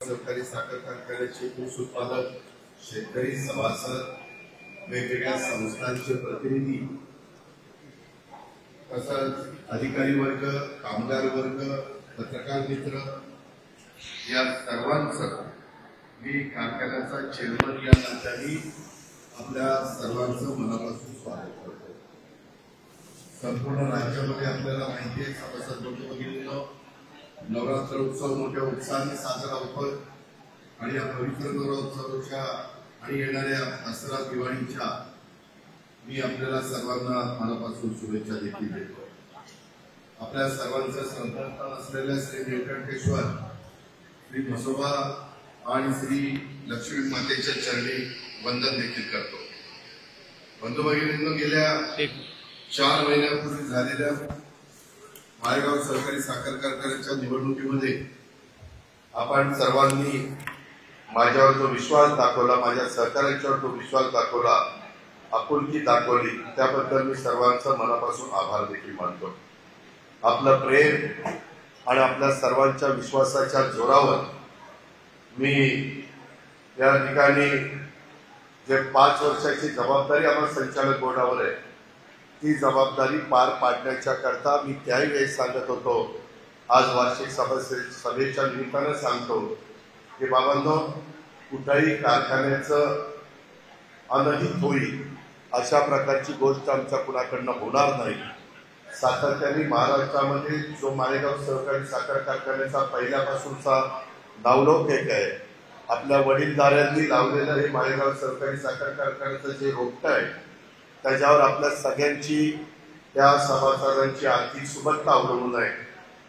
सहकारी साखर कारखान्याचे ऊस उत्पादक, शेतकरी सभासद, वेगवेगळ्या संस्थांचे प्रतिनिधी, तसंच अधिकारी वर्ग, कामगार वर्ग, पत्रकार मित्र या सर्वांचं मी कारखान्याचा चेअरमन या नात्याने आपल्या सर्वांचं मनापासून स्वागत करतो। संपूर्ण राज्यामध्ये आपल्याला माहिती आहे, सभासद बघितलं नवरात्र उत्सव मोठ्या उत्साहाने साजरा होतोय आणि या पवित्र नवरात्रोत्सवाच्या आणि येणाऱ्या दसरा दिवाळीच्या मी आपल्याला सर्वांना मनापासून शुभेच्छा देखील देतो। आपल्या सर्वांचं संकल्पना असलेल्या श्री व्यंकटेश्वर, श्री म्हसोबा आणि श्री लक्ष्मी मातेच्या चरणी वंदन देखील करतो। बंधू भगिनींनो, गेल्या 4 महिन्यापूर्वी झालेल्या माळेगाव सहकारी साखर कारखान्याच्या निवडणुकीमध्ये आपण सर्वांनी माझ्यावर जो विश्वास दाखवला, माझ्या सहकार्यांच्यावर जो विश्वास दाखवला, आपुलकी दाखवली, त्याबद्दल मी सर्वांचं मनापासून आभार देखील मानतो। आपलं प्रेम आणि आपल्या सर्वांच्या विश्वासाच्या जोरावर मी या ठिकाणी जे 5 वर्षाची जबाबदारी आम्हाला संचालक बोर्डावर आहे, ती जबाबदारी पार पाडण्याच्या करता मी त्याही वेळेस सांगत होतो, आज वार्षिक सभेच्या निमित्तानं सांगतो की बाबांनो, कुठल्याही कारखान्याचं अनहित होईल अशा प्रकारची गोष्ट आमच्या कुणाकडनं होणार नाही। सातत्याने महाराष्ट्रामध्ये जो माळेगाव सहकारी साखर कारखान्याचा पहिल्यापासूनचा नावलौकिक आहे, आपल्या वडीलधाऱ्यांनी लावलेलं हे माळेगाव सहकारी साखर कारखान्याचं जे रोपटं आहे, त्याच्यावर आपल्या सगळ्यांची, त्या सभासदांची आर्थिक सुबत्ता अवलंबून आहे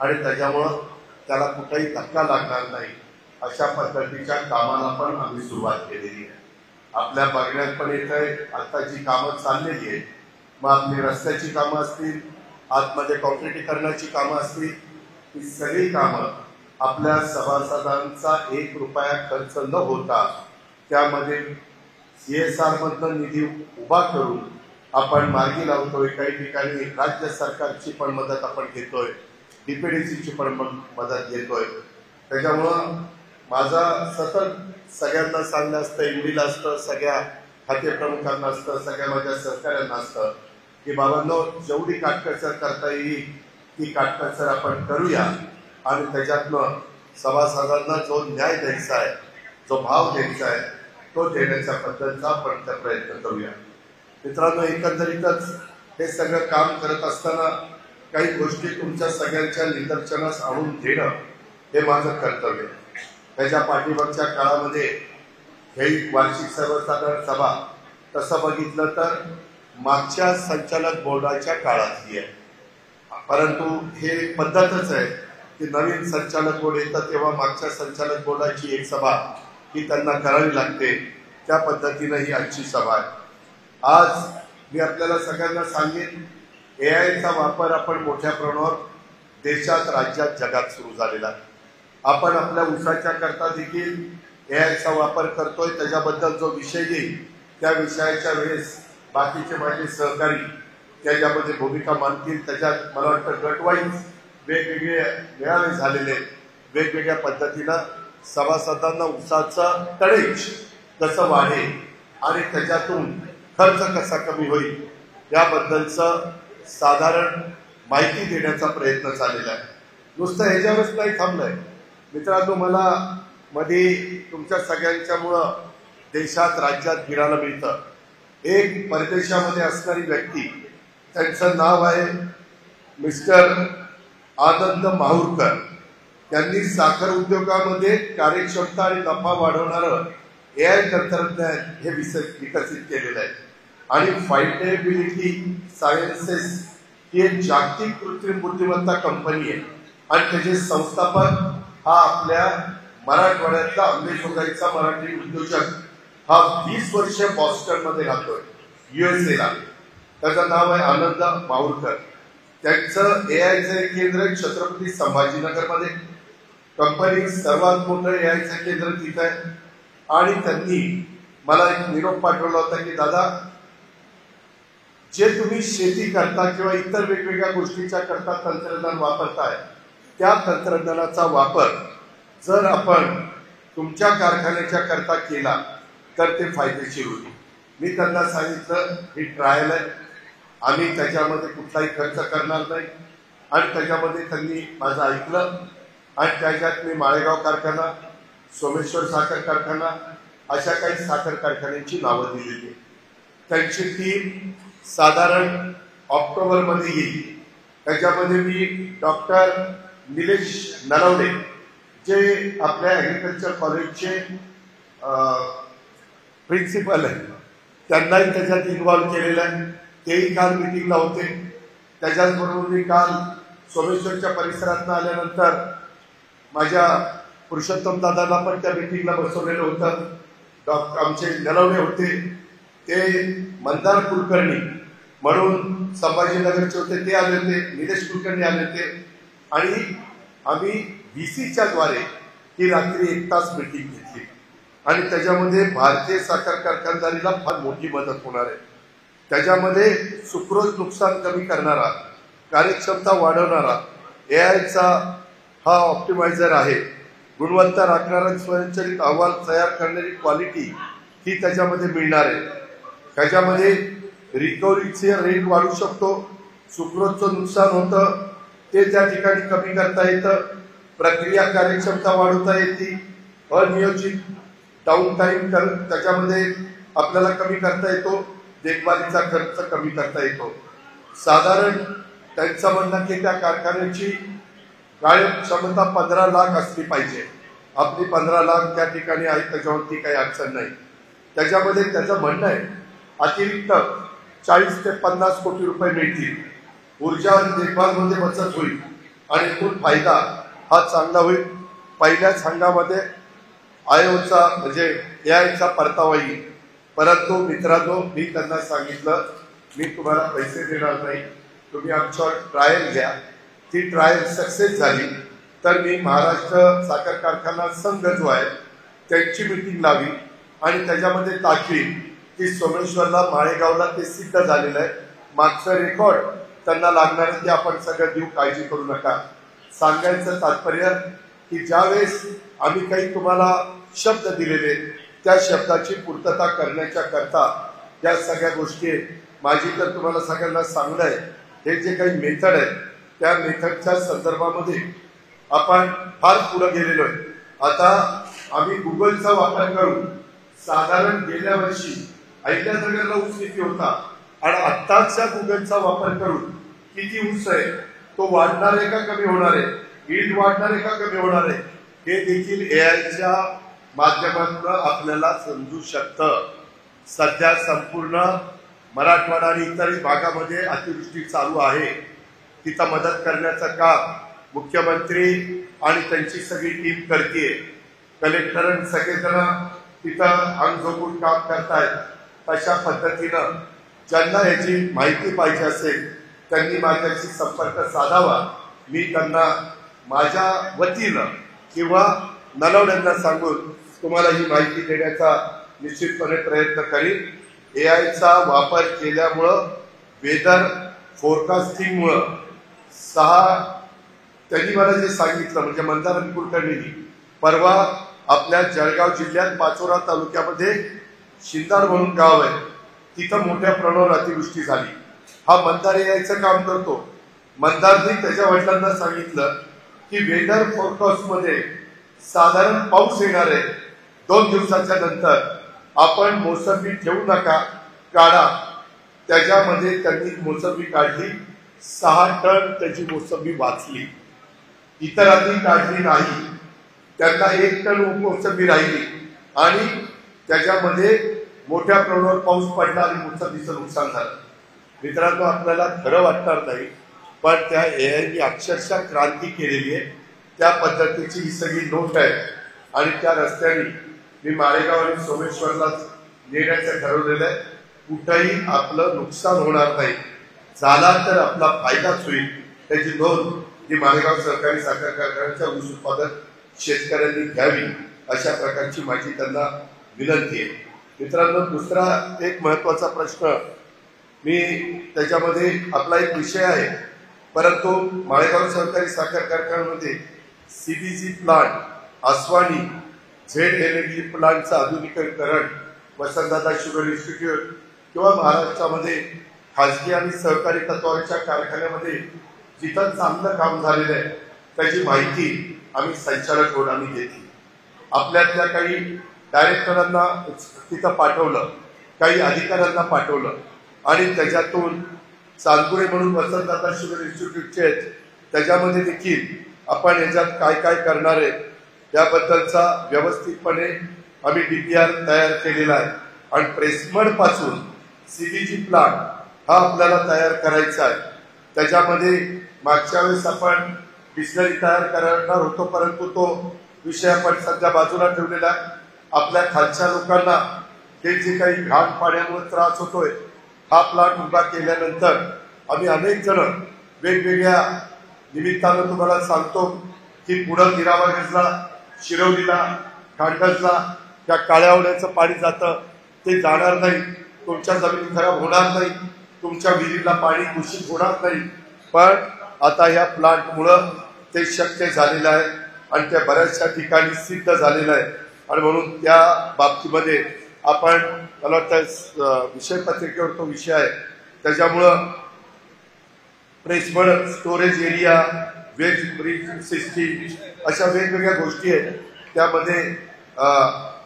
आणि त्याच्यामुळं त्याला कुठेही धक्का लागणार नाही अशा पद्धतीच्या कामाला पण आम्ही सुरुवात केलेली आहे। आपल्या बघण्यात पण येत आहे, आता जी कामं चाललेली आहेत, मग आपली रस्त्याची कामं असतील, आतमध्ये कॉन्क्रिटीकरणाची कामं असतील, ही सगळी कामं आपल्या सभासदांचा 1 रुपया खर्च न होता त्यामध्ये CSR मधून निधी उभा करून आपण मार्गी लावतोय। काही ठिकाणी राज्य सरकारची पण मदत आपण घेतोय, DPDCची पण मदत घेतोय। त्याच्यामुळं माझा सतत सगळ्यांना सांगणं असतं, MDला असतं, सगळ्या खाते प्रमुखांना असतं, सगळ्या माझ्या सहकाऱ्यांना असतं की बाबांनो, जेवढी काटकसर करता येईल ती काटकसर आपण करूया आणि त्याच्यातनं सभासदांना जो न्याय द्यायचा आहे, जो भाव द्यायचा आहे, तो देण्याच्या पद्धतीचा आपण प्रयत्न करूया। मित्रांनो, एकंदरीतच हे सगळं काम करत असताना काही गोष्टी तुमच्या सगळ्यांच्या निदर्शनास आणून देणं हे माझं कर्तव्य आहे। त्याच्या पाठीमागच्या काळामध्ये ही वार्षिक सर्वसाधारण सभा तसं बघितलं तर मागच्या संचालक बोर्डाच्या काळातली आहे, परंतु हे पद्धतच आहे की नवीन संचालक बोर्ड येतं तेव्हा मागच्या संचालक बोर्डाची एक सभा ही त्यांना करावी लागते। त्या पद्धतीनं ही आजची सभा आहे। आज मी आपल्याला सगळ्यांना सांगेन, AI चा वापर आपण मोठ्या प्रमाणावर देशात, राज्यात, जगात सुरू झालेला आहे। आपण आपल्या ऊसाच्या करता देखील AI चा वापर करतोय। त्याच्याबद्दल जो विषय येईल त्या विषयाच्या वेळेस बाकीचे माझे सहकारी त्याच्यामध्ये भूमिका मांडतील। त्याच्यात मला वाटतं गटवाईज वेगवेगळे मेळावे झालेले, वेगवेगळ्या पद्धतीनं सभासदांना ऊसाचा टनेज कसं वाढेल आणि त्याच्यातून खर्च कसा कमी होईल याबद्दलचं साधारण माहिती देण्याचा प्रयत्न चाललेला आहे। नुसतं ह्याच्यावरच नाही थांबलंय मित्रांनो, मला मध्ये तुमच्या सगळ्यांच्यामुळं देशात, राज्यात फिरायला मिळतं। एक परदेशामध्ये असणारी व्यक्ती, त्यांचं नाव आहे मिस्टर आनंद माहुरकर। त्यांनी साखर उद्योगामध्ये कार्यक्षमता आणि नफा वाढवणारं AI तंत्रज्ञान हे विकसित केलेलं आहे आणि फायटेबिलिटी सायन्सेस ही एक जागतिक कृत्रिम बुद्धिमत्ता कंपनी आहे आणि त्याचे संस्थापक हा आपल्या मराठवाड्यातला अंबेजोगाईचा मराठी उद्योजक हा 20 वर्ष बॉस्टन मध्ये राहतोय, USA ला। त्याचं नाव आहे आनंद माहुरकर। त्यांचं AIचं एक केंद्र छत्रपती संभाजीनगर मध्ये, कंपनी सर्वात मोठं AIचं केंद्र तिथं आहे। आणि त्यांनी मला एक निरोप पाठवला होता की दादा, जे तुम्ही शेती करता किंवा इतर वेगवेगळ्या गोष्टीच्या करता तंत्रज्ञान वापरताय, त्या तंत्रज्ञानाचा वापर जर आपण तुमच्या कारखान्याच्या करता केला तर ते फायदेशीर होईल. मी त्यांना सांगितलं ही ट्रायल आहे, आम्ही त्याच्यामध्ये कुठलाही खर्च करणार नाही. आणि त्याच्यामध्ये त्यांनी माझं ऐकलं आणि त्याच्यात मी माळेगाव कारखाना, सोमेश्वर साखर कारखाना अशा काही साखर कारखान्यांची नावं दिलेली. त्यांची टीम साधारण ऑक्टोबरमध्ये येईल. त्याच्यामध्ये मी डॉक्टर निलेश नलवडे जे आपल्या ॲग्रिकल्चर कॉलेजचे प्रिन्सिपल आहे त्यांनाही त्याच्यात इन्व्हॉल्व केलेलं आहे. तेही काल मिटिंगला होते. त्याच्याचबरोबर मी काल सोमेश्वरच्या परिसरात आल्यानंतर माझ्या पुरुषोत्तम दादाला पण त्या मिटिंगला बसवलेलं होतं. आमचे नलवडे होते, ते मंदार कुलकर्णी म्हणून संभाजीनगरचे होते ते आले होते, निलेश कुलकर्णी आले होते. आणि आम्ही VCच्या द्वारे ही रात्री 1 तास मिटिंग घेतली आणि त्याच्यामध्ये भारतीय साखर कारखानदारीला फार मोठी मदत होणार आहे. त्याच्यामध्ये सुक्रोज नुकसान कमी करणारा, कार्यक्षमता वाढवणारा AIचा हा ऑप्टिमायझर आहे. गुणवत्ता राखणारा स्वयंचलित अहवाल तयार करणारी क्वालिटी ही त्याच्यामध्ये मिळणार आहे. त्याच्यामध्ये रिकव्हरीचे रेट वाढू शकतो. सुक्रोजचं नुकसान होतं ते त्या ठिकाणी कमी करता येतं. प्रक्रिया कार्यक्षमता वाढवता येते. अनियोजित डाऊन टाईम त्याच्यामध्ये आपल्याला कमी करता येतो. देखभालीचा खर्च कमी करता येतो. साधारण त्यांचं म्हणणं की त्या कारखान्याची कार्यक्षमता 15 लाख असली पाहिजे. आपली 15 लाख त्या ठिकाणी आहे, त्याच्यावरती काही अडचण नाही. त्याच्यामध्ये त्याचं म्हणणं आहे अतिरिक्त 40 ते 50 कोटी रुपये मिळतील. ऊर्जा आणि देखभालमध्ये बचत होईल आणि एकूण फायदा हा चांगला होईल. पहिल्याच हंगामामध्ये आयोचा म्हणजे AIचा परतावा येईल. परंतु मित्रांनो, मी त्यांना सांगितलं मी तुम्हाला पैसे देणार नाही, तुम्ही आमच्यावर ट्रायल घ्या. ती ट्रायल सक्सेस झाली तर मी महाराष्ट्र साखर कारखाना संघ जो आहे त्यांची मिटिंग लावी आणि त्याच्यामध्ये दाखवीन की सोमेश्वरला, माळेगावला ते सिद्ध झालेलं आहे. मागचं रेकॉर्ड त्यांना लागणार आहे ते आपण सगळं देऊ, काळजी करू नका. सांगायचं तात्पर्य की ज्यावेळेस आम्ही काही तुम्हाला शब्द दिलेले त्या शब्दाची पूर्तता करण्याच्या करता या सगळ्या गोष्टी आहेत. माझी तर तुम्हाला सगळ्यांना सांगणं आहे, हे जे काही मेथड आहे त्या मेथडच्या संदर्भामध्ये आपण फार पुढे गेलेलो आहे. आता आम्ही गुगलचा वापर करून साधारण गेल्या वर्षी अहिल्यानगरला ऊस किती होता आणि आत्ताच्या गुगलचा वापर करून किती ऊस आहे, तो वाढणार आहे का कमी होणार आहे, ईल्ड वाढणार आहे का कमी होणार आहे, हे देखील AIच्या माध्यमातून आपल्याला समजू शकतं. सध्या संपूर्ण मराठवाडा आणि इतरही भागामध्ये अतिवृष्टी चालू आहे. तिथं मदत करण्याचं काम मुख्यमंत्री आणि त्यांची सगळी टीम करते. कलेक्टर सगळेजण तिथं अंग झोपून काम करतायत. अशा पद्धतीनं ज्यांना याची माहिती पाहिजे असेल त्यांनी माझ्याशी संपर्क साधावा. मी त्यांना माझ्या वतीनं किंवा नलवड्यांना सांगून तुम्हाला ही माहिती देण्याचा निश्चितपणे प्रयत्न करीन. AIचा वापर केल्यामुळं, वेदर फोरकास्टिंगमुळं त्यांनी मला जे सांगितलं म्हणजे मंदार कुलकर्णींनी परवा आपल्या जळगाव जिल्ह्यात पाचोरा तालुक्यामध्ये शिंदार म्हणून गाव आहे, तिथं मोठ्या प्रमाणावर अतिवृष्टी झाली. हा मंदार AIचं काम करतो. मंदारनी त्याच्या वडिलांना सांगितलं की वेदर फोरकास्ट मध्ये साधारण पाऊस येणार आहे, 2 दिवसाच्या नंतर आपण मोसंबी ठेवू नका, काढा. त्याच्यामध्ये त्यांनी मोसंबी काढली. 6 टन त्याची मोसंबी वाचली. इतरांनी काढली नाही, त्यांना 1 टन मोसंबी राहिली आणि त्याच्यामध्ये मोठ्या प्रमाणावर पाऊस पडला आणि मोसंबीचं नुकसान झालं. मित्रांनो, आपल्याला खरं वाटणार नाही पण त्या AIने अक्षरशः क्रांती केलेली आहे. त्या पद्धतीची ही सगळी नोट आहे आणि त्या रस्त्याने मी माळेगाव आणि सोमेश्वरला नेण्याचं ठरवलेलं आहे. कुठंही आपलं नुकसान होणार नाही, झाला तर आपला फायदाच होईल. त्याची नोंद ही माळेगाव सहकारी साखर कारखान्याच्या ऊस उत्पादक शेतकऱ्यांनी घ्यावी, अशा प्रकारची माझी त्यांना विनंती आहे. मित्रांनो, दुसरा एक महत्वाचा प्रश्न मी त्याच्यामध्ये आपला एक विषय आहे, परंतु माळेगाव सहकारी साखर कारखान्यामध्ये CBG प्लांट आसवानी झेड एनर्जी प्लांटचं आधुनिकीकरण, वसंतदादा शुगर इन्स्टिट्यूट किंवा महाराष्ट्रामध्ये खाजगी आणि सहकारी तत्वावरच्या कारखान्यामध्ये जिथं चांगलं काम झालेलं आहे त्याची माहिती आम्ही संचालक बोर्डाने घेतली. आपल्यातल्या काही डायरेक्टरांना तिथं पाठवलं, काही अधिकाऱ्यांना पाठवलं आणि त्याच्यातून चांदुरे म्हणून वसंतदादा शुगर इन्स्टिट्यूटचे आहेत, त्याच्यामध्ये देखील आपण याच्यात काय काय करणार आहे त्याबद्दलचा व्यवस्थितपणे आम्ही DPR तयार केलेला आहे. आणि प्रेसमड पासून CBG प्लांट हा आपल्याला तयार करायचा आहे. त्याच्यामध्ये मागच्या वेळेस आपण डिस्लरी तयार करणार होतो, परंतु तो विषय आपण सध्या बाजूला ठेवलेला आहे. आपल्या खालच्या लोकांना हे जे काही घाण पाण्यामुळे त्रास होतोय, हा प्लांट उभा केल्यानंतर आम्ही अनेक जण वेगवेगळ्या निमित्तानं तुम्हाला सांगतो की पुढं गिरावागजला, शिरवलीला, खांडसला त्या काळ्या ओढ्याचं पाणी जातं, ते जाणार नाही, तुमच्या जमिनी खराब होणार नाही, तुमच्या विहिरीला पाणी दूषित होणार नाही. पण आता या प्लांटमुळं ते शक्य झालेलं आहे आणि त्या बऱ्याचशा ठिकाणी सिद्ध झालेलं आहे. आणि म्हणून त्या बाबतीमध्ये आपण मला वाटतं विषय पत्रिकेवर तो विषय आहे, त्याच्यामुळं press mud storage area, weigh bridging system अशा वेगवेगळ्या गोष्टी आहेत. त्यामध्ये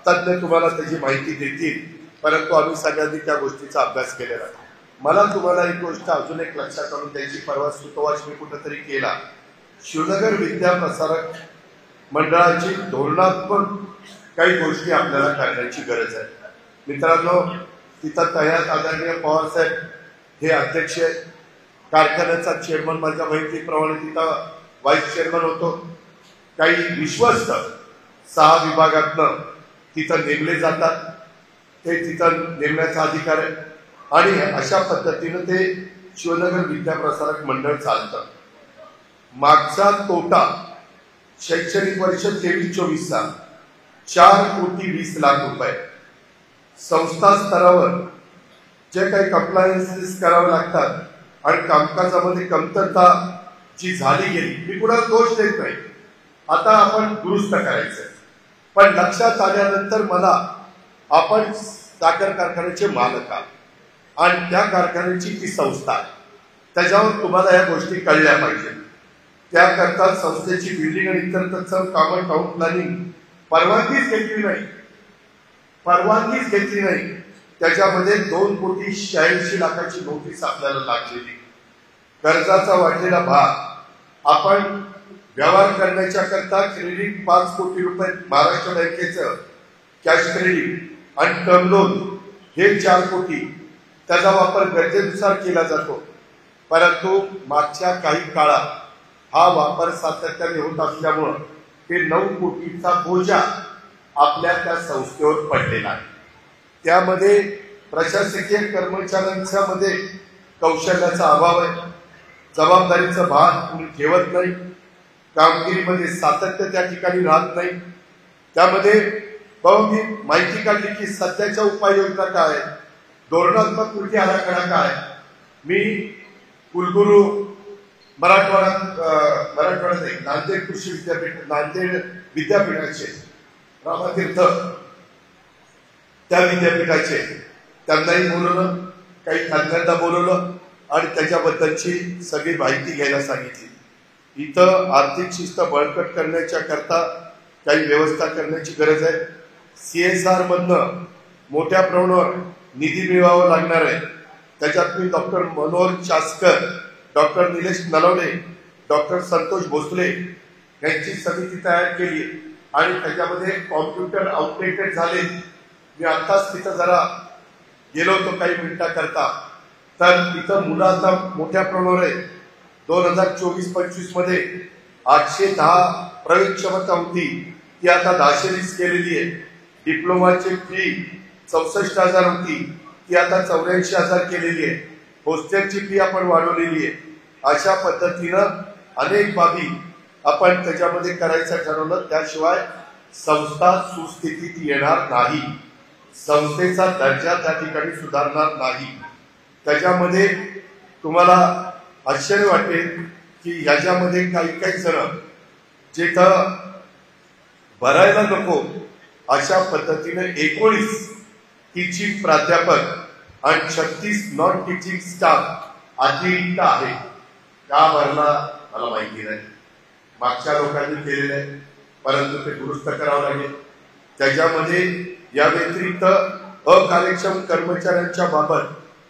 तज्ज्ञ तुम्हाला त्याची माहिती देतील, परंतु आम्ही सगळ्यांनी त्या गोष्टीचा अभ्यास केलेला आहे. मला तुम्हाला एक गोष्ट अजून एक लक्षात आणून द्यायची, परवा सुतोवाच मी कुठेतरी केला. शिवनगर विद्या प्रसारक मंडळाची धोरणात्मक काही गोष्टी आपल्याला करण्याची गरज आहे. मित्रांनो, तिथं तयार आदरणीय पवारसाहेब हे अध्यक्ष आहेत. कारखान्याचा चेअरमन माझ्या माहितीप्रमाणे तिथं व्हाईस चेअरमन होतो. काही विश्वस्त 6 विभागातनं तिथं नेमले जातात, ते तिथं नेमण्याचा अधिकार आहे. आणि अशा पद्धतीनं ते शिवनगर विद्याप्रसारक मंडळ चालतं. मागचा तोटा शैक्षणिक वर्ष 23-24चा 4,20,00,000 रुपये. संस्था स्तरावर जे काही कंप्लायन्सेस करावे लागतात आणि कामकाजामध्ये कमतरता जी झाली गेली, मी कुणाला दोष देत नाही, आता आपण दुरुस्त करायचंय. पण लक्षात आल्यानंतर मला आपण साखर कारखान्याचे मालक आहात आणि त्या कारखान्याची ती संस्था आहे, त्याच्यावर तुम्हाला या गोष्टी कळल्या पाहिजे. त्याकरता संस्थेची बिल्डिंग आणि इतर तत्सम कामं टाउन प्लॅनिंग परवानगीच घेतली नाही. त्याच्यामध्ये 2,86,00,000 नोटीस आपल्याला लागलेली. कर्जाचा वाढलेला भाग आपण व्यवहार करण्याच्या करता क्रेडिट 5 कोटी रुपये महाराष्ट्र बँकेचं कॅश क्रेडिट आणि टर्म लोन हे 4 कोटी, त्याचा वापर गरजेनुसार केला जातो. परंतु मागच्या काही काळात हा वापर सातत्याने होत असल्यामुळं हे 9 कोटीचा बोजा आपल्या त्या संस्थेवर पडलेला आहे. त्यामध्ये प्रशासकीय कर्मचाऱ्यांच्या मध्ये कौशल्याचा अभाव आहे, जबाबदारीचं भान कोणी ठेवत नाही, कामगिरीमध्ये सातत्य त्या ठिकाणी राहत नाही. त्यामध्ये मी माहिती काढली की सध्याच्या उपाययोजना काय आहेत, धोरणात्मक कृती आराखडा काय. मी कुलगुरू मराठवाडा नाही, नांदेड कृषी विद्यापीठ, नांदेड विद्यापीठाचे रामातीर्थ त्या विद्यापीठाचे त्यांनाही बोलवलं, काही तज्ञांना बोलवलं आणि त्याच्याबद्दलची सगळी माहिती घ्यायला सांगितली. इथं आर्थिक शिस्त बळकट करण्याच्या करता काही व्यवस्था करण्याची गरज आहे. CSR मधनं मोठ्या प्रमाणावर निधी मिळवावा लागणार आहे. त्याच्यात मी doctor Manohar Chaskar, doctor Nilesh Nalawane, doctor Santosh Bhosale यांची समिती तयार केली आणि त्याच्यामध्ये कॉम्प्युटर आउटडेटेड झाले. मी आत्ताच तिथं जरा गेलो होतो काही मिनिटाकरता, तर तिथं मुलं आता मोठ्या प्रमाणावर आहे. 2024-25 मध्ये 810 प्रवेश क्षमता होती, ती आता 1020 केलेली आहे. डिप्लोमाची फी 64,000 होती, ती आता 84,000 केलेली आहे. हॉस्टेलची फी आपण वाढवलेली आहे. अशा पद्धतीनं अनेक बाबी आपण त्याच्यामध्ये करायचं ठरवलं. त्याशिवाय संस्था सुस्थितीत येणार नाही, संस्थेचा दर्जा त्या ठिकाणी सुधारणार नाही. त्याच्यामध्ये तुम्हाला आश्चर्य वाटेल की ह्याच्यामध्ये काही जण जिथं भरायला नको अशा पद्धतीने 19 टीचिंग प्राध्यापक आणि 36 नॉन टीचिंग स्टाफ अतिरिक्त आहे. का भरला मला माहिती नाही. मागच्या लोकांनी केलेलं आहे, परंतु ते दुरुस्त करावं लागेल. त्याच्यामध्ये या व्यतिरिक्त अकार्यक्षम कर्मचाऱ्यांच्या बाबत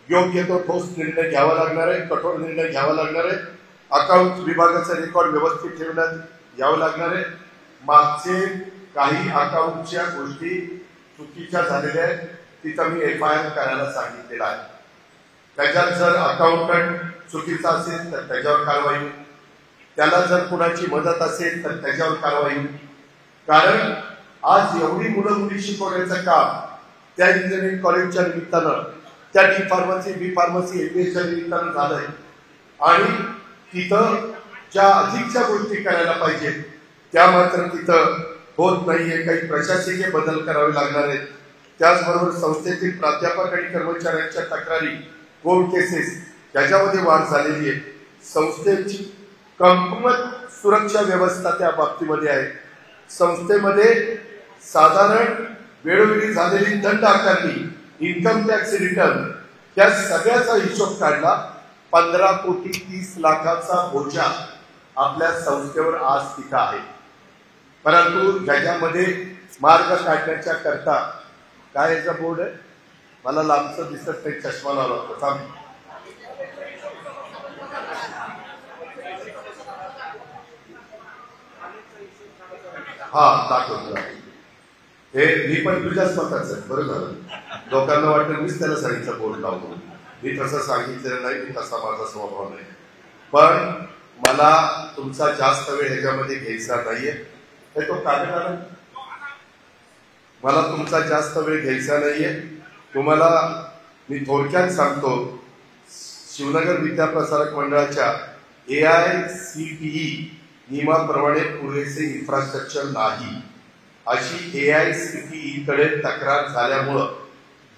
योग्य तो ठोस निर्णय घ्यावा लागणार आहे, कठोर निर्णय घ्यावा लागणार आहे. अकाउंट विभागाचा रेकॉर्ड व्यवस्थित ठेवण्यात यावं लागणार आहे. मागचे काही अकाउंटच्या गोष्टी चुकीच्या झालेल्या आहेत, तिथं मी FIR करायला सांगितलेला आहे. त्याच्यात जर अकाउंटंट चुकीचा असेल तर त्याच्यावर कारवाई होईल. त्याला जर कुणाची मदत असेल तर त्याच्यावर कारवाई होईल. कारण आज एवढी मुलं मुली शिकवण्याचं काम त्या इंजिनिअरिंग कॉलेजच्या निमित्तानं, त्या डी फार्मसी, बी फार्मसी, MBAच्या निमित्तानं झालंय. आणि तिथं ज्या अधिकच्या गोष्टी करायला पाहिजेत त्या मात्र तिथं होत नाहीये. काही प्रशासकीय बदल करावे लागणार आहेत. त्याचबरोबर संस्थेतील प्राध्यापक आणि कर्मचाऱ्यांच्या तक्रारी, कोर्ट केसेस त्याच्यामध्ये वाढ झालेली आहे. संस्थेची कमकुवत सुरक्षा व्यवस्था त्या बाबतीमध्ये आहे. संस्थेमध्ये साधारण वेळोवेळी झालेली दंड आकारणी, इन्कम टॅक्स रिटर्न, त्या सगळ्याचा हिशोब काढला. 15,30,00,000चा बोजा आपल्या संस्थेवर आज तिथं आहे. परंतु ज्याच्यामध्ये मार्ग काढण्याच्या करता काय याचा बोर्ड आहे, मला लांबचं दिसत नाही, चष्मा लावला होता. हा दाखवतो. हे मी पण तुझ्याच मताच आहे. बरं झालं, लोकांना वाटतं मीच त्याला सांगितलं बोर्ड लावतो. मी तसं सांगितलेलं नाही, मी तसा माझा स्वभाव नाही. पण मला तुमचा जास्त वेळ ह्याच्यामध्ये घ्यायचा नाहीये. तो कागद आला, मला तुमचा जास्त वेळ घ्यायचा नाहीये. तुम्हाला मी थोडक्यात सांगतो. शिवनगर विद्याप्रसारक मंडळाच्या AICTE नियमाप्रमाणे पुरेसे इन्फ्रास्ट्रक्चर नाही अशी AICTE कडे तक्रार झाल्यामुळं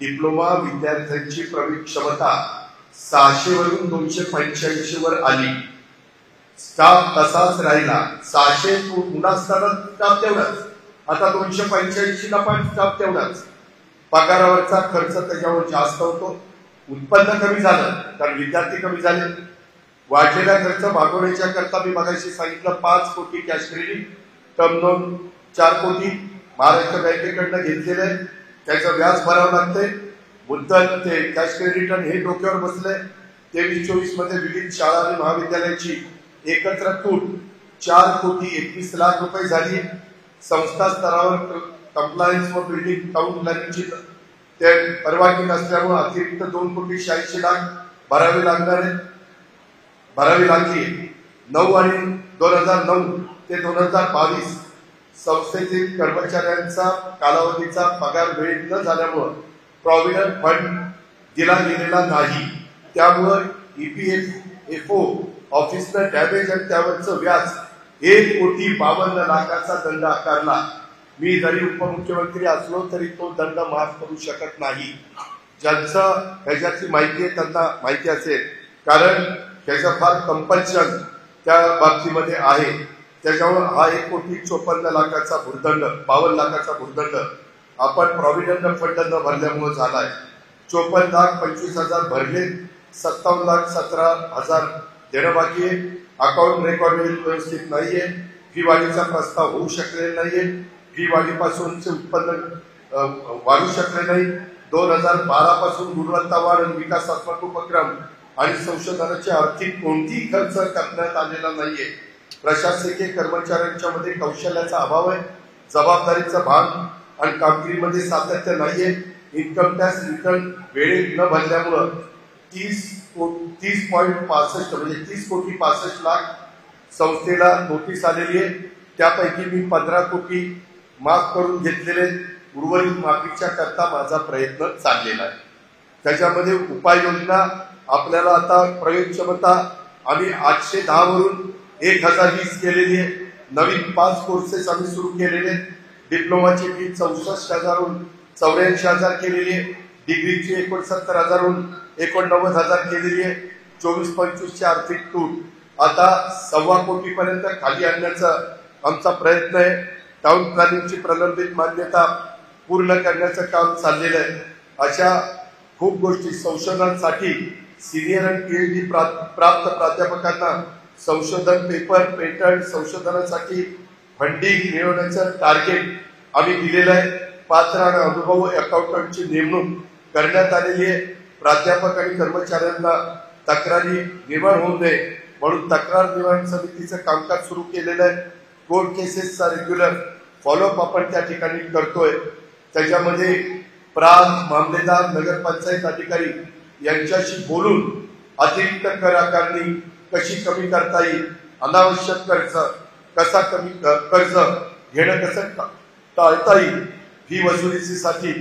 डिप्लोमा विद्यार्थ्यांची प्रवेश क्षमता 600 वरून 285 वर आली. स्टाफ तसाच राहिला. 600 मुलं असताना स्टाफ तेवढाच, आता 285 ला पण स्टाफ तेवढाच. पगारावरचा खर्च त्याच्यावर जास्त होतो. उत्पन्न कमी झालं कारण विद्यार्थी कमी झाले. वाढलेला खर्च भागवण्याच्या करता मी मगाशी सांगितलं 5 कोटी कॅश क्रेडिट, टर्म लोन 4 कोटी महाराष्ट्र बँकेकडनं घेतलेलं आहे. त्याचं व्याज भरावं लागतंय. मुद्दल ते कॅश क्रेडिट आणि हे डोक्यावर बसलंय. 23-24 मध्ये विविध शाळा आणि महाविद्यालयाची एकत्र तूट 4,21,00,000 रुपये झाली. संस्था स्तरावर कंप्लायन्स व बिल्डिंग काउंट प्लॅनिंगची ते परवानगी नसल्यामुळे अतिरिक्त 2,86,00,000 भरावे लागणार आहेत. भरावी लागली. 9 आणि 2009 ते 2022 संस्थेतील कर्मचाऱ्यांचा कालावधीचा पगार वेळेत न झाल्यामुळे प्रॉव्हिडंट फंड दिला गेलेला नाही. त्यामुळे EPFO ऑफिसनं डॅमेज आणि त्यावरचं व्याज 1,52,00,000चा दंड आकारला. मी जरी उपमुख्यमंत्री असलो तरी तो दंड माफ करू शकत नाही. ज्यांचं ह्याच्याची माहिती आहे त्यांना माहिती असेल, कारण त्याचं फार कंपल्शन त्या बाबतीमध्ये आहे. त्याच्यामुळे हा 1,54,00,000चा भूर्दंड, 52,00,000चा भूर्दंड आपण प्रॉव्हिडंट फंड न भरल्यामुळे झालाय. 54,25,000 भरले, 57,17,000 देणं बाकी आहे. अकाउंट रेकॉर्ड व्यवस्थित नाहीये. फी वाढीचा प्रस्ताव होऊ शकलेला नाहीये. फी वाढीपासूनचे उत्पन्न वाढू शकले नाही. 2012 पासून गुणवत्ता वाढ आणि विकासात्मक उपक्रम आणि संशोधनाची आर्थिक कोणतीही खर्च करण्यात आलेला नाहीये. प्रशासकीय कर्मचाऱ्यांच्या मध्ये कौशल्याचा अभाव आहे. जबाबदारीचं भान आणि कामगिरीमध्ये सातत्य नाहीये. इन्कम टॅक्स रिटर्न वेळेत न भरल्यामुळं 30.65 म्हणजे 30,65,00,000 संस्थेला नोटीस आलेली आहे. त्यापैकी मी 15 कोटी माफ करून घेतलेले. उर्वरित माफीच्या करता माझा प्रयत्न चाललेला आहे. त्याच्यामध्ये उपाययोजना आपल्याला आता प्रयोग क्षमता आम्ही 810 वरून 1,020 केलेली आहे. नवीन 5 कोर्सेस आम्ही सुरू केलेले. डिप्लोमाची फी 64,000 84,000 केलेली आहे. डिग्रीची 69,000 89,000 केलेली आहे. 24-25 आर्थिक तूट आता 1,15 कोटी पर्यंत खाली आणण्याचा आमचा प्रयत्न आहे. टाउन प्लॅनिंगची प्रलंबित मान्यता पूर्ण करण्याचं काम चाललेलं आहे। अशा खूप गोष्टी संशोधनासाठी सिनियर आणि PhD प्राप्त प्राध्यापकांना संशोधन पेपर पेटंट संशोधनासाठी फंडिंग मिळवण्याचं टार्गेट आम्ही दिलेलं आहे। पात्र आणि अनुभव अकाउंटंटची नेमणूक करण्यात आलेली आहे। प्राध्यापक आणि कर्मचाऱ्यांना तक्रारी निर्माण होऊ नये म्हणून तक्रार निवारण समितीचं कामकाज सुरू केलेलं आहे। कोर्ट केसेसचा रेग्युलर फॉलोअप आपण त्या ठिकाणी करतोय। त्याच्यामध्ये प्रांत मामलेदार नगरपंचायत अधिकारी यांच्याशी बोलून अतिरिक्त कर आकारणी कशी कमी करता येईल, अनावश्यक कर्ज कसा कमी कर्ज घेणं कसं टाळता येईल, फी वसुलीसाठी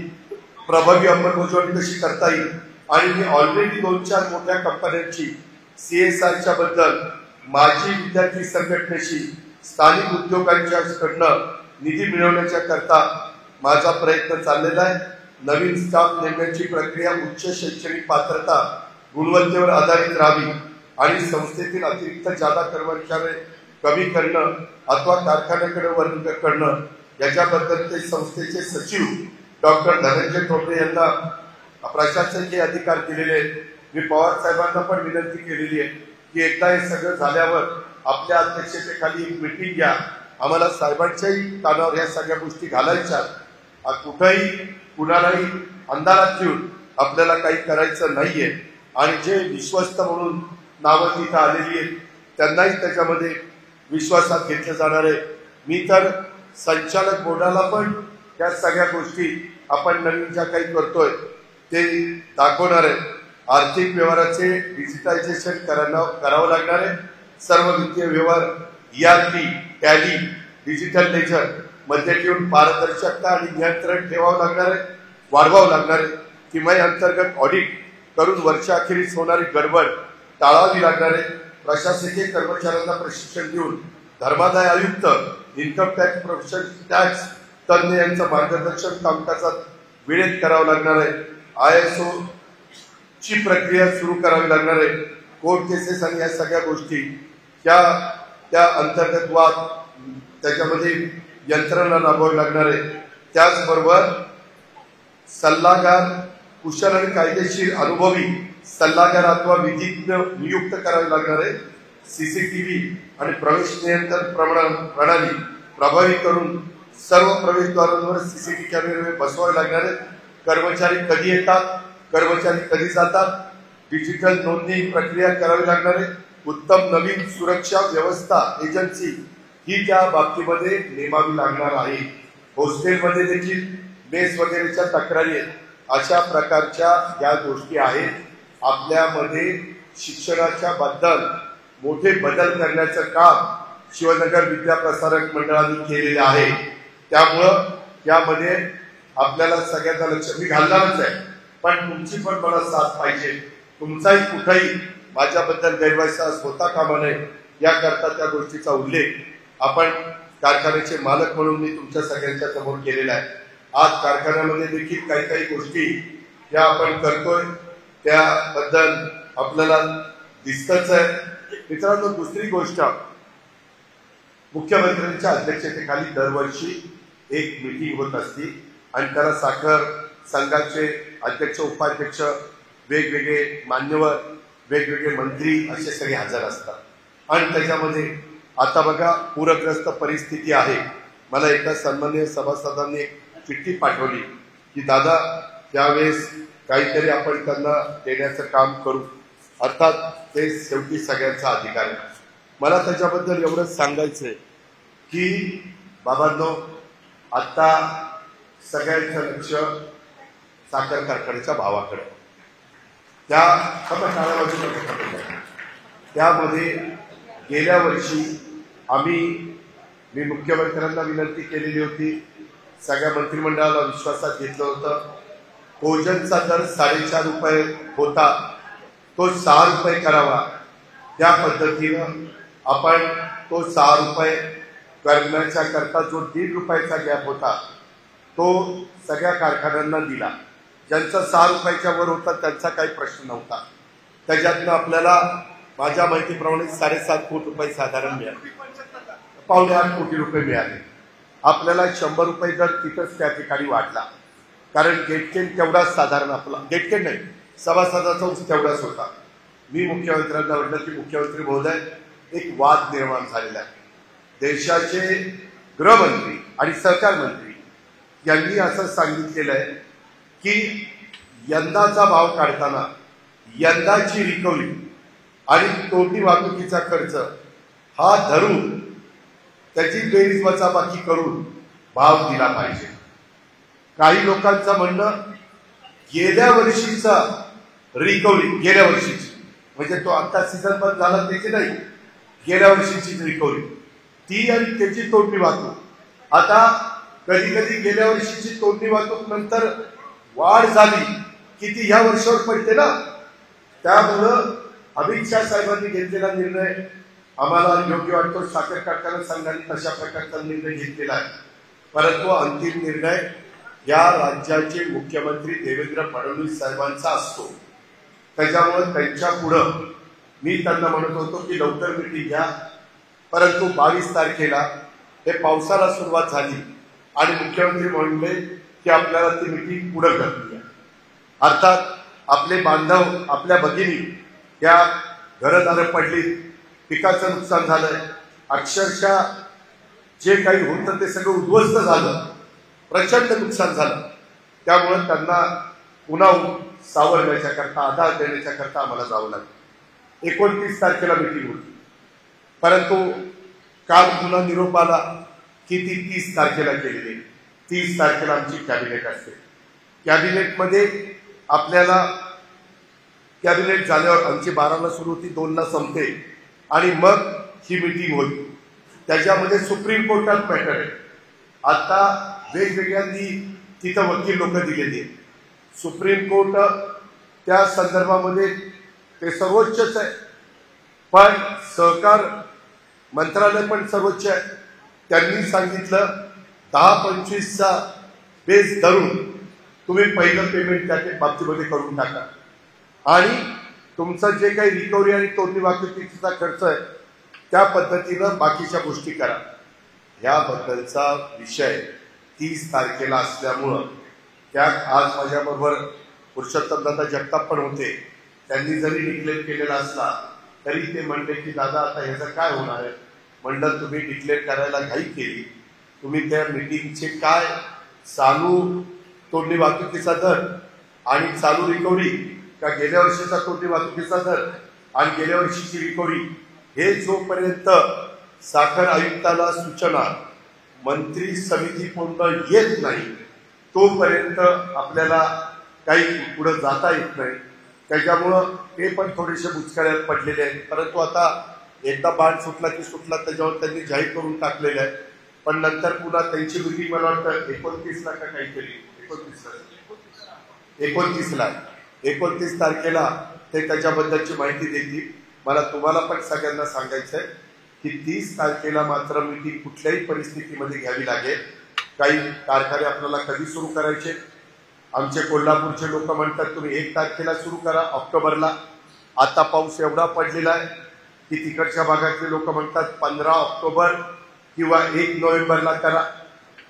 प्रभावी अंमलबजावणी कशी करता येईल। आणि मी ऑलरेडी 2-4 मोठ्या कंपन्यांची CSRच्या बद्दल माजी विद्यार्थी संघटनेशी स्थानिक उद्योगांच्याकडनं निधी मिळवण्याच्या करता माझा प्रयत्न चाललेला आहे। नवीन स्टाफ नेमण्याची प्रक्रिया उच्च शैक्षणिक पात्रता गुणवत्तेवर आधारित राहावी आणि संस्थेतील अतिरिक्त जादा कर्मचारी कमी करणं अथवा कारखान्याकडे वर्ग करणं याच्याबद्दल ते संस्थेचे सचिव डॉक्टर धनंजय टोपे यांना प्रशासकीय अधिकार दिलेले आहेत। मी पवार साहेबांना पण विनंती केलेली आहे की एकदा हे सगळं झाल्यावर आपल्या अध्यक्षतेखाली एक मीटिंग घ्या, आम्हाला साहेबांच्याही कानावर या सगळ्या गोष्टी घालायच्या। कुठेही कुणालाही अंधारात ठेवून आपल्याला काही करायचं नाहीये आणि जे विश्वस्त म्हणून नावं तिथं आलेली आहेत त्यांनाही त्याच्यामध्ये विश्वासात घेतलं जाणार आहे। मी तर संचालक बोर्डाला पण या सगळ्या गोष्टी आपण नवीन ज्या काही करतोय ते दाखवणार आहे। आर्थिक व्यवहाराचे डिजिटायझेशन करावं लागणार आहे। सर्व वित्तीय व्यवहार ERP टॅली डिजिटल लेजर मध्ये ठेवून पारदर्शकता आणि नियंत्रण ठेवावं लागणार आहे, वाढवावं लागणार आहे। तिमाही अंतर्गत ऑडिट करून वर्षाअखेरीस होणारी गडबड टाळावी लागणार आहे। प्रशासकीय कर्मचाऱ्यांना प्रशिक्षण देऊन धर्मादाय आयुक्त इन्कम टॅक्स प्रोफेशन टॅक्स तज्ञ यांचं मार्गदर्शन कामकाजात वेळेत करावं लागणार आहे। ISO ची प्रक्रिया सुरू करावी लागणार आहे। कोर्ट केसेस आणि या सगळ्या गोष्टी त्या अंतर्गत वाद त्याच्यामध्ये यंत्रणा राबवावी लागणार आहे। त्याचबरोबर सल्लागार कुशल आणि कायदेशीर अनुभवी सल्लागार अथवा विधिज्ञ नियुक्त करावे लागणार आहे। CCTV आणि प्रवेश नियंत्रण प्रणाली प्रभावी करून सर्व प्रवेशद्वारांवर CCTV कॅमेरे बसवावे लागणार आहेत। कर्मचारी कधी येतात, कर्मचारी कधी जातात, डिजिटल नोंदणी प्रक्रिया करावी लागणार आहे। उत्तम नवीन सुरक्षा व्यवस्था एजन्सी ही त्या बाबतीमध्ये नेमावी लागणार आहे। हॉस्टेलमध्ये देखील मेस वगैरेच्या तक्रारी आहेत। अशा प्रकारच्या या गोष्टी आहेत। आपल्यामध्ये शिक्षणाच्या बद्दल मोठे बदल करण्याचं काम शिवनगर विद्याप्रसारक मंडळाने केलेले आहे। त्यामुळं यामध्ये आपल्याला सगळ्यांना लक्ष मी घालणारच आहे, पण तुमची पण मला साथ पाहिजे। तुमचाही कुठेही माझ्याबद्दल गैरविश्वास होता कामा नये याकरता त्या गोष्टीचा उल्लेख आपण कारखान्याचे मालक म्हणून मी तुमच्या सगळ्यांच्या समोर केलेला आहे। आज कारखान्यामध्ये देखील काही गोष्टी या आपण करतोय त्याबद्दल आपल्याला दिसतच आहे। मित्रांनो, दुसरी गोष्ट, मुख्यमंत्र्यांच्या अध्यक्षतेखाली दरवर्षी एक मीटिंग होत असते आणि त्याला साखर संघाचे अध्यक्ष उपाध्यक्ष वेगवेगळे मान्यवर वेगवेगळे मंत्री असे सगळे हजर असतात। आणि त्याच्यामध्ये आता बघा पूरग्रस्त परिस्थिती आहे। मला एका सन्माननीय सभासदांनी एक चिठ्ठी पाठवली की दादा त्यावेळेस काहीतरी आपण त्यांना देण्याचं काम करू। अर्थात ते शेवटी सगळ्यांचा अधिकार आहे। मला त्याच्याबद्दल एवढंच सांगायचंय की बाबांनो, आता सगळ्यांचं लक्ष साखर कारखान्याच्या भावाकडे, त्यामध्ये गेल्या वर्षी मी मुख्यमंत्र्यांना विनंती केलेली होती, सगळ्या मंत्रिमंडळाला विश्वासात घेतलं होतं। भोजनचा दर 4.5 रुपये होता, तो 6 रुपये करावा। त्या पद्धतीनं आपण तो 6 रुपये करण्याच्या करता जो 1.5 रुपयाचा गॅप होता तो सगळ्या कारखान्यांना दिला। ज्यांचा 6 रुपयाच्या वर होता त्यांचा काही प्रश्न नव्हता। त्याच्यातनं आपल्याला माझ्या माहितीप्रमाणे 7.5 कोटी रुपये साधारण मिळाले, 7.5 कोटी रुपये मिळाले। आपल्याला 100 रुपये दर तिथंच त्या ठिकाणी वाढला, कारण गेटकेन तेवढाच साधारण आपला गेटकेन नाही सभासदाचा तेवढाच होता. मी मुख्यमंत्र्यांना म्हटलं की मुख्यमंत्री महोदय, एक वाद निर्माण झालेला आहे. देशाचे गृहमंत्री आणि सहकार मंत्री यांनी असं सांगितलेलं आहे की यंदाचा भाव काढताना यंदाची रिकव्हरी आणि तोटी वाहतुकीचा खर्च हा धरून त्याची बेरीज वजाबाकी करून भाव दिला पाहिजे. काही लोकांचं म्हणणं गेल्या वर्षीचा रिकव्हरी, गेल्या वर्षीची म्हणजे तो आता सीझन बंद झाला त्याची नाही, गेल्या वर्षीची रिकव्हरी ती आणि त्याची तोडणी वाहतूक. आता कधी कधी गेल्या वर्षीची तोडणी वाहतूक नंतर वाढ झाली की ती ह्या वर्षावर पडते ना. त्यामुळं अमित शाह साहेबांनी घेतलेला निर्णय आम्हाला योग्य वाटतो. साखर कारखाना संघाने तशा प्रकारचा निर्णय घेतलेला आहे, परंतु अंतिम निर्णय या राज्याचे मुख्यमंत्री देवेंद्र फडणवीस साहेबांचा असतो. त्याच्यामुळे त्यांच्या पुढं मी त्यांना म्हणत होतो की लवकर मिटिंग घ्या, परंतु 22 तारखेला हे पावसाला सुरुवात झाली आणि मुख्यमंत्री म्हणले की आपल्याला ती मिटिंग पुढे करते. अर्थात आपले बांधव, आपल्या भगिनी या घरदारं पडली, पिकाचं नुकसान झालंय, अक्षरशः जे काही होतं ते सगळं उद्ध्वस्त झालं, प्रचंड नुकसान झालं. त्यामुळे त्यांना पुन्हा सावरण्याच्या करता, आधार देण्याच्या करता आम्हाला जावं लागलं. 29 तारखेला मिटिंग होती, परंतु काल पुन्हा निरोप आला की ती 30 तारखेला केलेली. 30 तारखेला आमची कॅबिनेट असते. कॅबिनेटमध्ये आपल्याला कॅबिनेट झाल्यावर आमची 12ला सुरू होती, 2ला संपते आणि मग ही मिटिंग होती. त्याच्यामध्ये सुप्रीम कोर्टात मॅटर आहे. आता वेगवेगळ्यांनी तिथं वकील लोक दिलेली आहेत. सुप्रीम कोर्ट त्या संदर्भामध्ये ते सर्वोच्चच आहे, पण सहकार मंत्रालय पण सर्वोच्च आहे. त्यांनी सांगितलं 10-25चा बेस धरून तुम्ही पहिलं पेमेंट त्या बाबतीमध्ये करून टाका आणि तुमचं जे काही रिकव्हरी आणि तोडणी वाहतुकीचा खर्च आहे त्या पद्धतीनं बाकीच्या गोष्टी करा. याबद्दलचा विषय 30 तारखेला असल्यामुळं त्यात आज माझ्याबरोबर पुरुषोत्तमदादा जगताप पण होते. त्यांनी जरी डिक्लेअर केलेला असला तरी ते म्हणले की दादा आता ह्याचं काय होणार आहे. म्हणलं तुम्ही डिक्लेअर करायला घाई केली, तुम्ही त्या मिटिंगचे काय चालू तोडणी वाहतुकीचा दर आणि चालू रिकव्हरी का गेल्या वर्षीचा तोडणी वाहतुकीचा दर आणि गेल्या वर्षीची रिकव्हरी हे जोपर्यंत साखर आयुक्ताला सूचना मंत्री समिती पूर्ण येत नाही तोपर्यंत आपल्याला काही पुढे जाता येत नाही. त्याच्यामुळं ते पण थोडेसे बुचकळ्यात पडलेले आहेत. परंतु आता एकदा बाण सुटला की सुटला, त्याच्यावर त्यांनी जाहीर करून टाकलेले आहे. पण नंतर पुन्हा त्यांची मिटिंग मला वाटतं 29ला का काहीतरी 29 तारखेला ते त्याच्याबद्दलची माहिती देतील. मला तुम्हाला पण सगळ्यांना सांगायचंय की 30 तारखेला मात्र मिटिंग कुठल्याही परिस्थितीमध्ये घ्यावी लागेल. काही कारखाने आपल्याला कधी सुरू करायचे. आमचे कोल्हापूरचे लोक म्हणतात तुम्ही 1 तारखेला सुरू करा ऑक्टोबरला. आता पाऊस एवढा पडलेला आहे की तिकडच्या भागातले लोक म्हणतात 15 ऑक्टोबर किंवा 1 नोव्हेंबरला करा.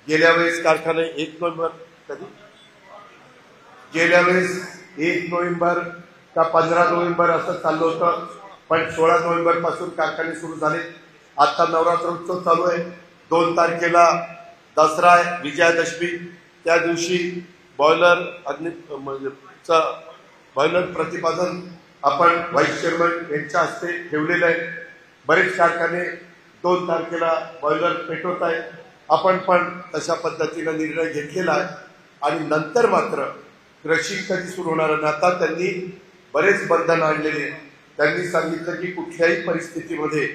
गेल्या वेळेस कारखाने 1 नोव्हेंबर कधी गेल्या वेळेस 1 नोव्हेंबर का 15 नोव्हेंबर असं चाललं होतं, पण 16 नोव्हेंबर पासून कारखाने सुरू झाले. आता नवरात्रोत्सव चालू आहे. 2 तारखेला दसरा आहे, विजयादशमी. त्या दिवशी बॉयलर प्रतिपादन आपण व्हाईस चेअरमन यांच्या हस्ते ठेवलेलं आहे. बरेच कारखाने 2 तारखेला बॉयलर पेटवत आहेत. आपण पण तशा पद्धतीनं निर्णय घेतलेला आहे. आणि नंतर मात्र कृषी कधी सुरू होणार आहे. आता त्यांनी बरेच बंधन आणलेले. त्यांनी सांगितलं की कुठल्याही परिस्थितीमध्ये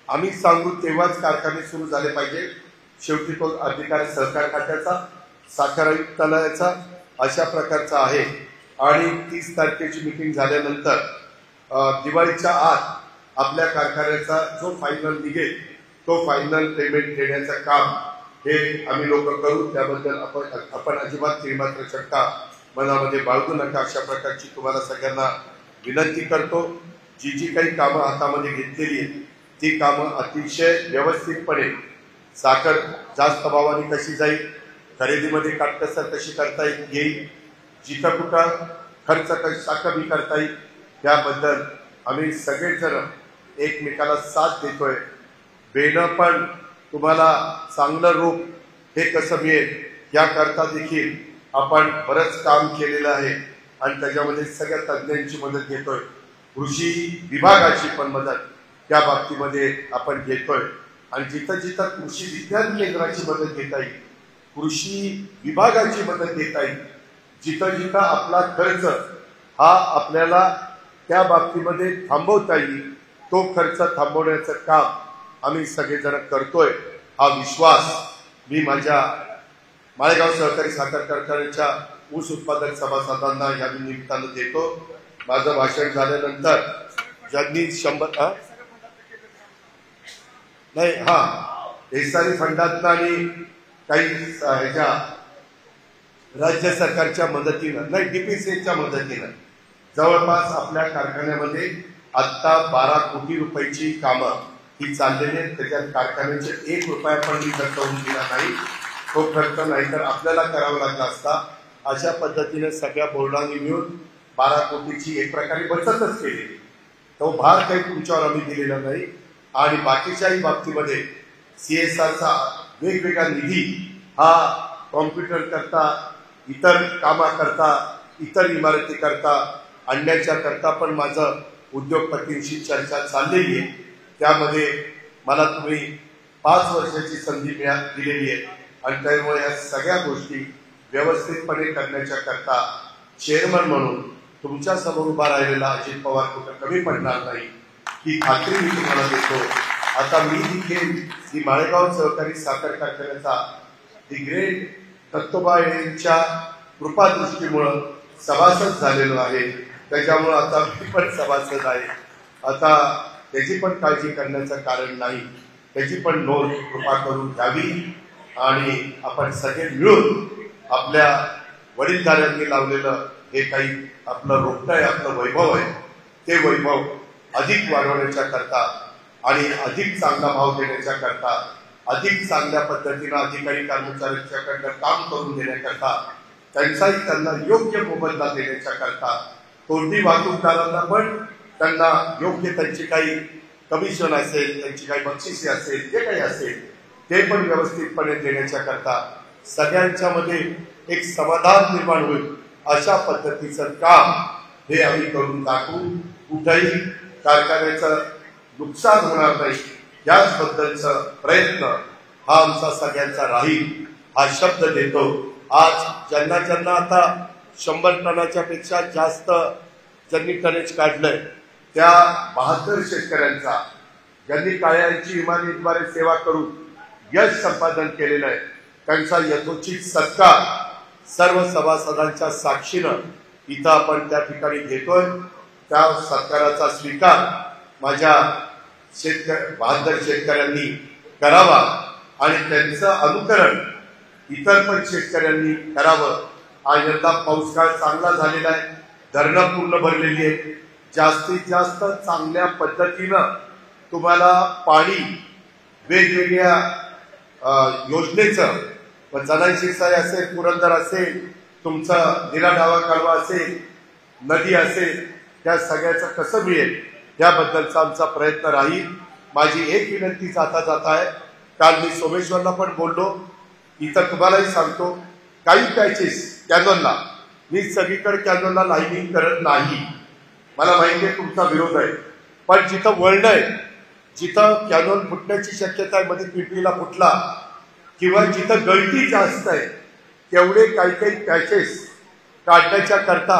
आम्ही सांगू तेव्हाच कारखाने सुरू झाले पाहिजे. शेवटी तो अधिकार सहकार खात्याचा, साखर आयुक्तालयाचा अशा प्रकारचा आहे. आणि 30 तारखेची मिटिंग झाल्यानंतर दिवाळीच्या आत आपल्या कारखान्याचा जो फायनल निघेल तो फायनल पेमेंट देण्याचं काम हे आम्ही लोक करू. त्याबद्दल आपण अजिबात मात्र शंका मनामध्ये बाळगू नका. अशा प्रकारची तुम्हाला सगळ्यांना विनंती करतो. जी काही कामं हातामध्ये घेतलेली आहेत ती कामं अतिशय व्यवस्थितपणे साखर जास्त भावाने कशी जाईल, खरेदीमध्ये काटकसर कशी करता येईल, जिथं कुठं खर्च कसा कमी करता येईल, त्याबद्दल आम्ही सगळेजण एकमेकाला साथ देतोय. बेनं पण तुम्हाला चांगलं रूप हे कसं मिळेल याकरता देखील आपण बरंच काम केलेलं आहे आणि त्याच्यामध्ये सगळ्या तज्ज्ञांची मदत घेतोय. कृषी विभागाची पण मदत त्या बाबतीमध्ये आपण घेतोय आणि जिथं जिथं कृषी विज्ञान केंद्राची मदत घेता येईल, कृषी विभागाची मदत घेता येईल, जिथं जिथं आपला खर्च हा आपल्याला त्या बाबतीमध्ये थांबवता येईल, तो खर्च थांबवण्याचं काम आम्ही सगळेजण करतोय. हा विश्वास मी माझ्या माळेगाव सहकारी साखर कारखान्याच्या ऊस उत्पादक सभासदांना या निमित्तानं देतो. माझं भाषण झाल्यानंतर ज्यांनी 100 नाही एसआरई फंडातनं आणि काही ह्याच्या राज्य सरकारच्या मदतीनं नाही डीपीसीच्या मदतीनं जवळपास आपल्या कारखान्यामध्ये आत्ता 12 कोटी रुपयाची कामं ही चाललेली आहेत. त्याच्यात कारखान्याचे 1 रुपया पण मी खर्च होऊन दिला नाही. तो खर्च नाहीतर आपल्याला करावा लागला असता. अशा पद्धतीने सगळ्या बोर्डांनी मिळून 12 कोटीची एक प्रकारे बचतच केली. तो भार काही तुमच्यावर आम्ही दिलेला नाही आणि बाकीच्याही बाबतीमध्ये CSRचा वेगवेगळा निधी हा कॉम्प्युटर करता, इतर कामाकरता, इतर इमारती करता आणण्याच्या करता पण माझं उद्योगपतींशी चर्चा चाललेली आहे. त्यामध्ये मला तुम्ही 5 वर्षाची संधी दिलेली आहे आणि त्यामुळे या सगळ्या गोष्टी व्यवस्थितपणे करण्याच्या करता चेअरमन म्हणून तुमच्या समोर उभा राहिलेला अजित पवार कुठं कमी पडणार नाही ही खात्री मी तुम्हाला देतो. आता मी देखील ही माळेगाव सहकारी साखर कारखान्याचा दी ग्रेट दत्तोबा यांच्या कृपादृष्टीमुळं सभासद झालेलो आहे. त्याच्यामुळं आता मी पण सभासद आहे. आता त्याची पण काळजी करण्याचं कारण नाही. त्याची पण नोंद कृपा करून घ्यावी आणि आपण सगळे मिळून आपल्या वडीलधाऱ्यांनी लावलेलं हे काही आपलं रोपटं आहे, आपलं वैभव आहे, ते वैभव अधिक वाढवण्याच्या करता आणि अधिक चांगला भाव देण्याच्या करता, अधिक चांगल्या पद्धतीनं अधिकारी कर्मचाऱ्यांच्याकडनं काम करून देण्याकरता, त्यांना योग्य मोबदला देण्याच्या करता, कोणती वाहतूकदारांना पण त्यांना योग्य त्यांची काही कमिशन असेल, त्यांची काही बक्षिसे असेल, जे काही असेल ते पण व्यवस्थितपणे देण्याच्या करता सगळ्यांच्या मध्ये एक समाधान निर्माण होईल अशा पद्धतीचं काम हे आम्ही करून दाखवू. कुठेही कारखान्याचं नुकसान होणार नाही याचबद्दलचा प्रयत्न हा आमचा सगळ्यांचा राहील हा शब्द देतो. आज ज्यांना आता 100 टनाच्या पेक्षा जास्त ज्यांनी टनेज काढलंय त्या 72 शेतकऱ्यांचा, ज्यांनी काळ्यांची इमारतीद्वारे सेवा करून यश संपादन केलेलं आहे, त्यांचा यथोचित सत्कार सर्व सभासदांच्या साक्षीनं इथं आपण त्या ठिकाणी घेतोय. त्या सत्काराचा स्वीकार माझ्या 72 शेतकऱ्यांनी करावा आणि त्यांचं अनुकरण इतर पण शेतकऱ्यांनी करावं. आज यंदा पाऊस काळ चांगला झालेला आहे, धरणं पूर्ण भरलेली आहेत. जास्तीत जास्त चांगल्या पद्धतीनं तुम्हाला पाणी वेगवेगळ्या योजनेचं जनाई शिरसाई असेल, पुरंदर असेल, तुमचा निराडावा कालवा असेल, नदी असेल, त्या सगळ्याचं कसं मिळेल याबद्दलचा आमचा प्रयत्न राहील. माझी एक विनंती जाता आहे, काल मी सोमेश्वरला पण बोललो, इथं तुम्हालाही सांगतो, काही पॅचेस कॅनॉलला मी सगळीकडे कॅनॉलला लाईनिंग करत नाही. मला माहिती आहे तुमचा विरोध आहे, पण जिथं वळण आहे, जिथं कॅनॉल फुटण्याची शक्यता आहे, मध्ये पिटवीला फुटला किंवा जिथं गळती जास्त आहे तेवढे काही पॅचेस काढण्याच्या करता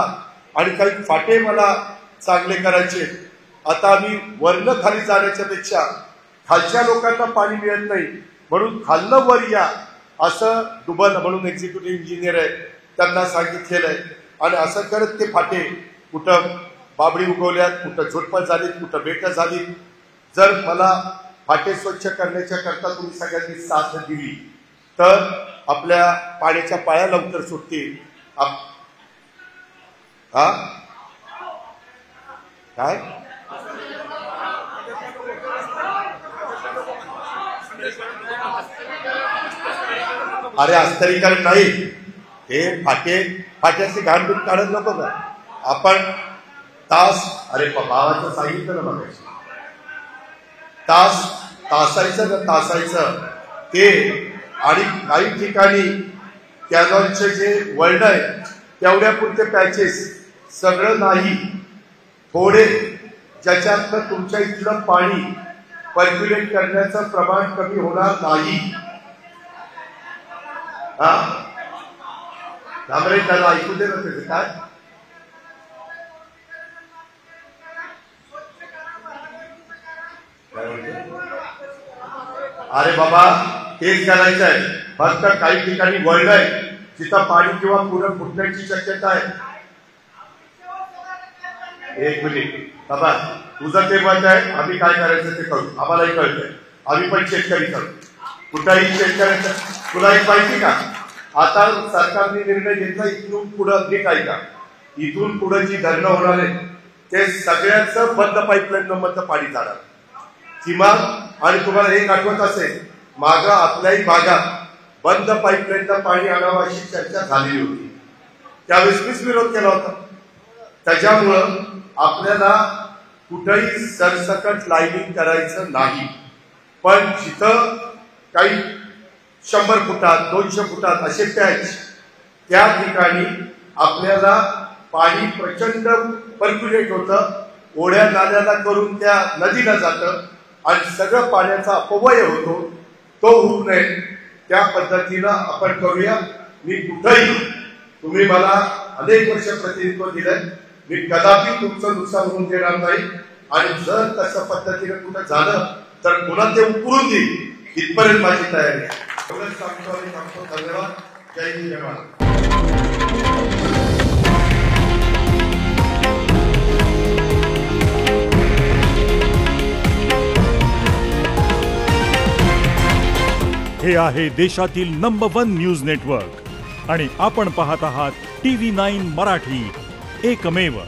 आणि काही फाटे मला चांगले करायचे. आता आम्ही वरनं खाली जाण्याच्या पेक्षा खालच्या लोकांना पाणी मिळत नाही म्हणून खालनं वर या असं दुबल म्हणून एक्झिक्युटिव्ह इंजिनियर आहे त्यांना सांगितलेलं आहे. आणि असं करत ते फाटे कुठं बाबडी उगवल्यात, कुठं झोडपं झालीत, कुठं बेटं झालीत. जर मला फाटे स्वच्छ करण्याच्या करता तुम्ही सगळ्यांनी साथ दिली तर आपल्या पाण्याच्या पाळ्या लवकर सुटतील. काय अरे अस्तरीकरण नाही, हे फाट्याचे घाणबीट काढत नको का आपण तास, अरे भावाचं सांगितलं ना बघायचं, तासायचं ना तासायचं ते, आणि काही ठिकाणी कॅनॉलचे जे वर्ड आहे तेवढ्या पुरते पॅचेस, सगळं नाही, थोडे ज्याच्यातनं तुमच्या इथलं पाणी पर्क्युलेट करण्याचं प्रमाण कमी होणार नाही. हा त्यामुळे त्याला ऐकू दे ना त्याचं काय. अरे बाबा तेच करायचं आहे, फक्त काही ठिकाणी वर्ल्ड आहे जिथं पाणी किंवा पुरण फुटण्याची शक्यता आहे. एक मिनिट बाबा, तुझं ते मत आहे, आम्ही काय करायचं ते करू, आम्हालाही कळतंय, आम्ही पण शेतकरी करू, कुठलाही शेतकऱ्याचं तुलाही पाहिजे का. आता सरकारने निर्णय घेतला इथून पुढं नीट आहे का, इथून पुढे जी धरणं होणार आहे ते सगळ्यांचं बंद पाईपलाईन मधलं पाणी जाणार किमान. आणि तुम्हाला एक आठवत असेल, मागं आपल्याही भागात बंद पाईपलाईनचं पाणी आणावं अशी चर्चा झालेली होती, त्यावेळेस मीच विरोध केला होता. त्याच्यामुळं आपल्याला कुठेही सरसकट लाईनिंग करायचं नाही, पण जिथं काही 100 फुटात 200 फुटात असे पॅच, त्या ठिकाणी आपल्याला पाणी प्रचंड पर्क्युलेट होतं, ओढ्या नाल्याला करून त्या नदीला जातं आणि सगळं पाण्याचा अपव्यय होतो. तो होऊ नये त्या पद्धतीनं आपण करूया. मी कुठेही, तुम्ही मला अनेक वर्ष प्रतिनिधित्व दिलंय, मी कदापि तुमचं नुकसान होऊन देणार नाही, आणि जर तशा पद्धतीने कुठं झालं तर पुन्हा ते उकरून देईल, इथपर्यंत माझी तयारी आहे. एवढंच सांगतो आणि सांगतो. धन्यवाद. जय हिंद, जय महाराष्ट्र. हे आहे देशातील नंबर 1 न्यूज नेटवर्क आणि आपण पाहत आहात TV9 मराठी, एकमेव.